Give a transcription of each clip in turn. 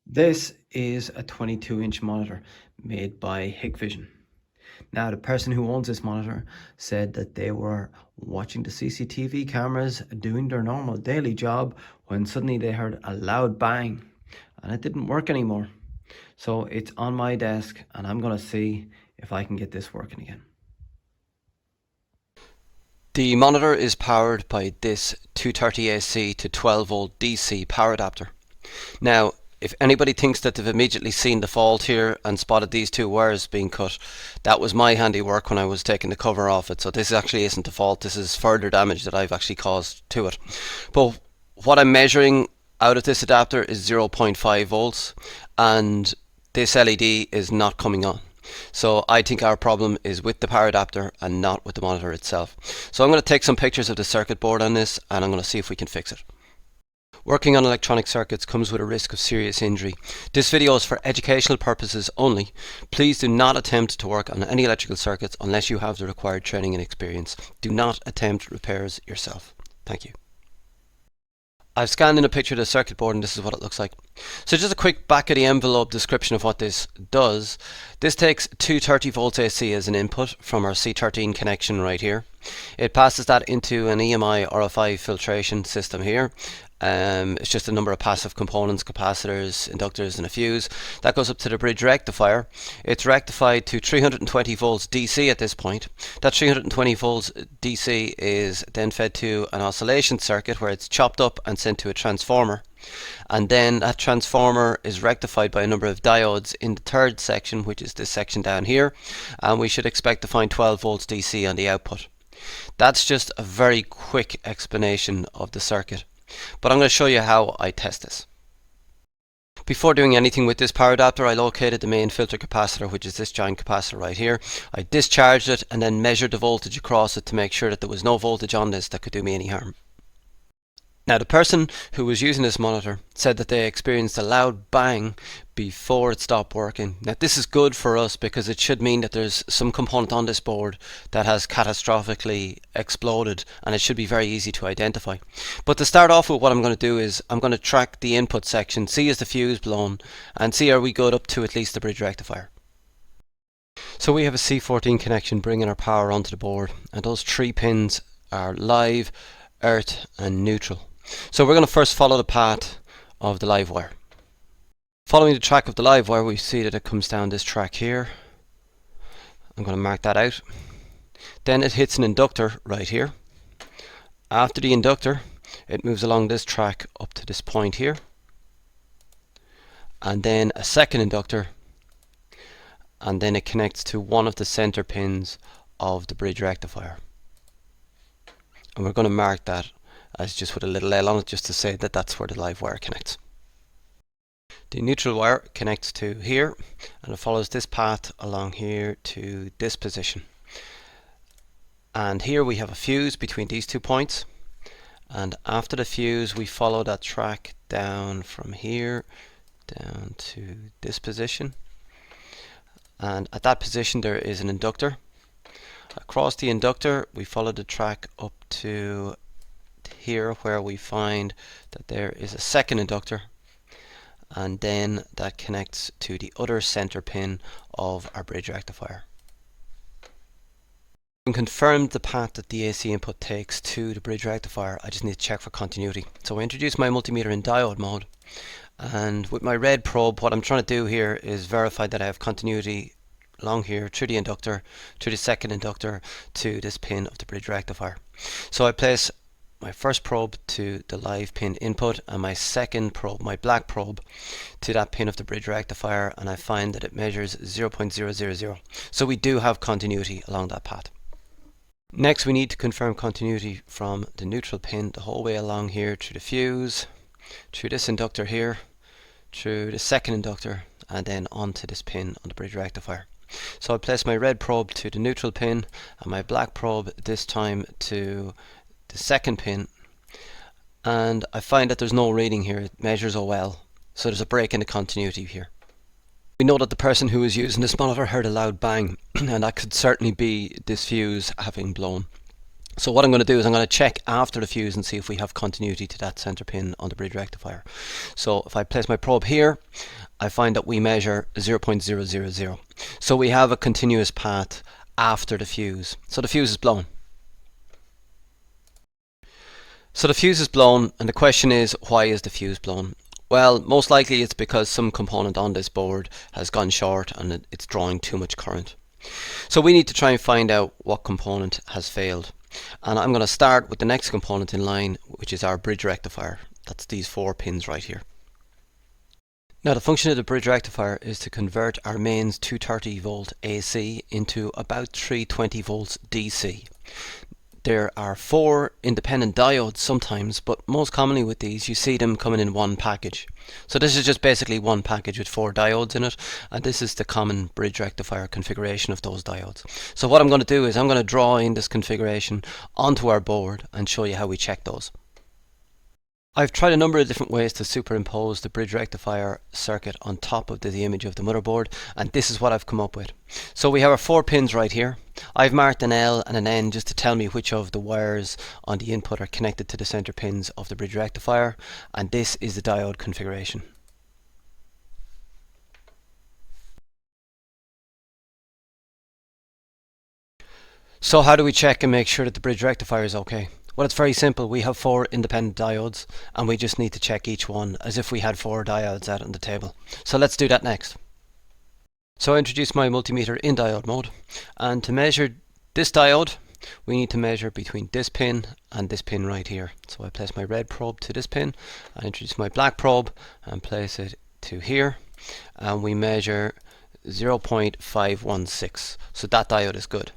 This is a 22-inch monitor made by Hikvision. Now, the person who owns this monitor said that they were watching the CCTV cameras doing their normal daily job when suddenly they heard a loud bang and it didn't work anymore. So it's on my desk and I'm going to see if I can get this working again. The monitor is powered by this 230 AC to 12 volt DC power adapter. Now, if anybody thinks that they've immediately seen the fault here and spotted these two wires being cut, that was my handiwork when I was taking the cover off it. So this actually isn't the fault, this is further damage that I've actually caused to it. But what I'm measuring out of this adapter is 0.5 volts and this LED is not coming on. So I think our problem is with the power adapter and not with the monitor itself. So I'm going to take some pictures of the circuit board on this and I'm going to see if we can fix it. Working on electronic circuits comes with a risk of serious injury. This video is for educational purposes only. Please do not attempt to work on any electrical circuits unless you have the required training and experience. Do not attempt repairs yourself. Thank you. I've scanned in a picture of the circuit board and this is what it looks like. So just a quick back of the envelope description of what this does. This takes 230 volts AC as an input from our C13 connection right here. It passes that into an EMI RFI filtration system here. It's just a number of passive components, capacitors, inductors and a fuse. That goes up to the bridge rectifier. It's rectified to 320 volts DC at this point. That 320 volts DC is then fed to an oscillation circuit where it's chopped up and sent to a transformer. And then that transformer is rectified by a number of diodes in the third section, which is this section down here. And we should expect to find 12 volts DC on the output. That's just a very quick explanation of the circuit. But I'm going to show you how I test this. Before doing anything with this power adapter, I located the main filter capacitor, which is this giant capacitor right here. I discharged it and then measured the voltage across it to make sure that there was no voltage on this that could do me any harm. Now, the person who was using this monitor said that they experienced a loud bang before it stopped working. Now, this is good for us because it should mean that there's some component on this board that has catastrophically exploded and it should be very easy to identify. But to start off with, what I'm going to do is I'm going to track the input section, see is the fuse blown, and see are we good up to at least the bridge rectifier. So we have a C14 connection bringing our power onto the board, and those 3 pins are live, earth and neutral. So we're going to first follow the path of the live wire. Following the track of the live wire, we see that it comes down this track here. I'm going to mark that out. Then it hits an inductor right here. After the inductor, it moves along this track up to this point here. And then a second inductor. And then it connects to one of the center pins of the bridge rectifier. And we're going to mark that as just with a little L on it, just to say that that's where the live wire connects. The neutral wire connects to here and it follows this path along here to this position. And here we have a fuse between these 2 points, and after the fuse we follow that track down from here down to this position, and at that position there is an inductor. Across the inductor we follow the track up to here where we find that there is a second inductor, and then that connects to the other center pin of our bridge rectifier. Having confirmed the path that the AC input takes to the bridge rectifier, I just need to check for continuity. So I introduce my multimeter in diode mode, and with my red probe what I'm trying to do here is verify that I have continuity along here through the inductor, through the second inductor to this pin of the bridge rectifier. So I place my first probe to the live pin input and my second probe, my black probe, to that pin of the bridge rectifier, and I find that it measures 0.000. So we do have continuity along that path. Next we need to confirm continuity from the neutral pin the whole way along here through the fuse, through this inductor here, through the second inductor, and then onto this pin on the bridge rectifier. So I place my red probe to the neutral pin and my black probe this time to the second pin, and I find that there's no reading here. It measures OL, so there's a break in the continuity here. We know that the person who was using this monitor heard a loud bang and that could certainly be this fuse having blown. So what I'm going to do is I'm going to check after the fuse and see if we have continuity to that center pin on the bridge rectifier. So if I place my probe here, I find that we measure 0.000. So we have a continuous path after the fuse. So the fuse is blown. So the fuse is blown, and the question is, why is the fuse blown? Well, most likely it's because some component on this board has gone short and it's drawing too much current. So we need to try and find out what component has failed. And I'm going to start with the next component in line, which is our bridge rectifier. That's these 4 pins right here. Now the function of the bridge rectifier is to convert our mains 230 volt AC into about 320 volts DC. There are 4 independent diodes sometimes, but most commonly with these you see them coming in one package. So this is just basically one package with 4 diodes in it, and this is the common bridge rectifier configuration of those diodes. So what I'm going to do is I'm going to draw in this configuration onto our board and show you how we check those. I've tried a number of different ways to superimpose the bridge rectifier circuit on top of the image of the motherboard, and this is what I've come up with. So we have our 4 pins right here. I've marked an L and an N just to tell me which of the wires on the input are connected to the center pins of the bridge rectifier, and this is the diode configuration. So how do we check and make sure that the bridge rectifier is okay? Well, it's very simple. We have 4 independent diodes and we just need to check each one as if we had 4 diodes out on the table. So let's do that next. So I introduce my multimeter in diode mode, and to measure this diode we need to measure between this pin and this pin right here. So I place my red probe to this pin, I introduce my black probe and place it to here, and we measure 0.516. So that diode is good.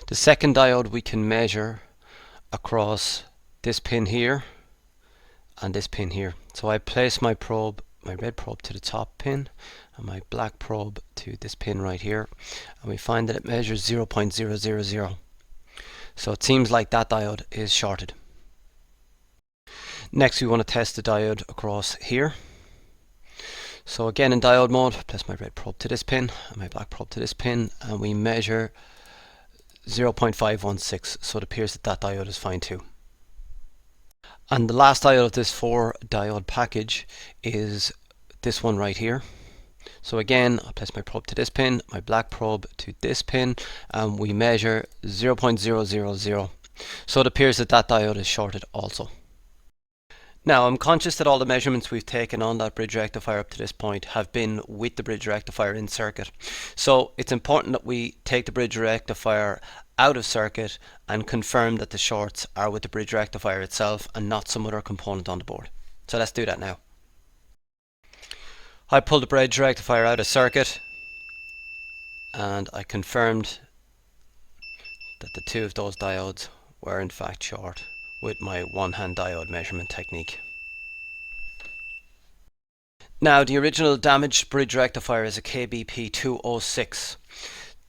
The second diode we can measure across this pin here and this pin here. So I place my probe, my red probe to the top pin and my black probe to this pin right here, and we find that it measures 0.000. So it seems like that diode is shorted. Next we want to test the diode across here. So again in diode mode, place my red probe to this pin and my black probe to this pin, and we measure 0.516, so it appears that that diode is fine too. And the last diode of this 4 diode package is this one right here. So again, I place my probe to this pin, my black probe to this pin, and we measure 0.000. So it appears that that diode is shorted also. Now I'm conscious that all the measurements we've taken on that bridge rectifier up to this point have been with the bridge rectifier in circuit. So it's important that we take the bridge rectifier out of circuit and confirm that the shorts are with the bridge rectifier itself and not some other component on the board. So let's do that now. I pulled the bridge rectifier out of circuit and I confirmed that the 2 of those diodes were in fact short with my one-hand diode measurement technique. Now the original damaged bridge rectifier is a KBP206.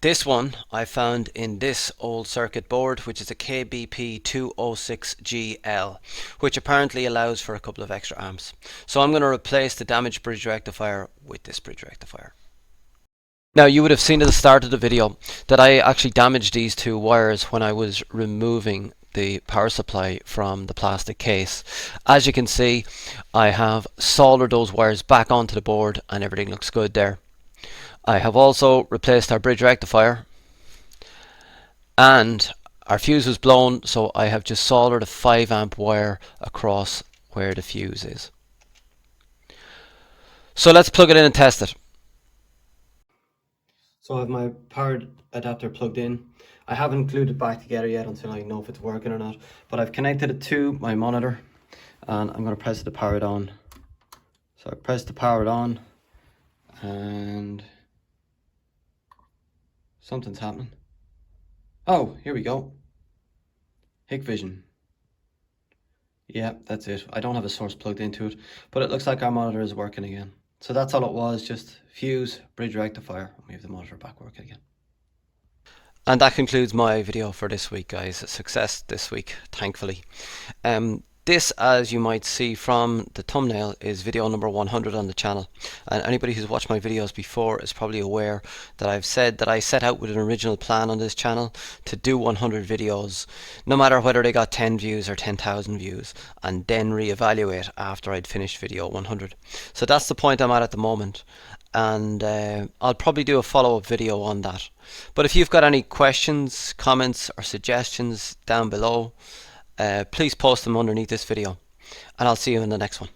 This one I found in this old circuit board, which is a KBP206GL, which apparently allows for a couple of extra amps. So I'm going to replace the damaged bridge rectifier with this bridge rectifier. Now you would have seen at the start of the video that I actually damaged these 2 wires when I was removing the power supply from the plastic case. As you can see, I have soldered those wires back onto the board and everything looks good there. I have also replaced our bridge rectifier, and our fuse was blown, so I have just soldered a 5 amp wire across where the fuse is. So let's plug it in and test it. So I have my power adapter plugged in. I haven't glued it back together yet until I know if it's working or not, but I've connected it to my monitor and I'm going to press it to power it on. So I press to power it on and something's happening. Oh, here we go. Hikvision. Yeah, that's it. I don't have a source plugged into it, but it looks like our monitor is working again. So that's all it was, just fuse, bridge rectifier, and we have the monitor back working again. And that concludes my video for this week, guys. A success this week, thankfully. This, as you might see from the thumbnail, is video number 100 on the channel, and anybody who's watched my videos before is probably aware that I've said that I set out with an original plan on this channel to do 100 videos, no matter whether they got 10 views or 10,000 views, and then reevaluate after I'd finished video 100. So that's the point I'm at the moment, and I'll probably do a follow-up video on that. But if you've got any questions, comments or suggestions down below, please post them underneath this video, and I'll see you in the next one.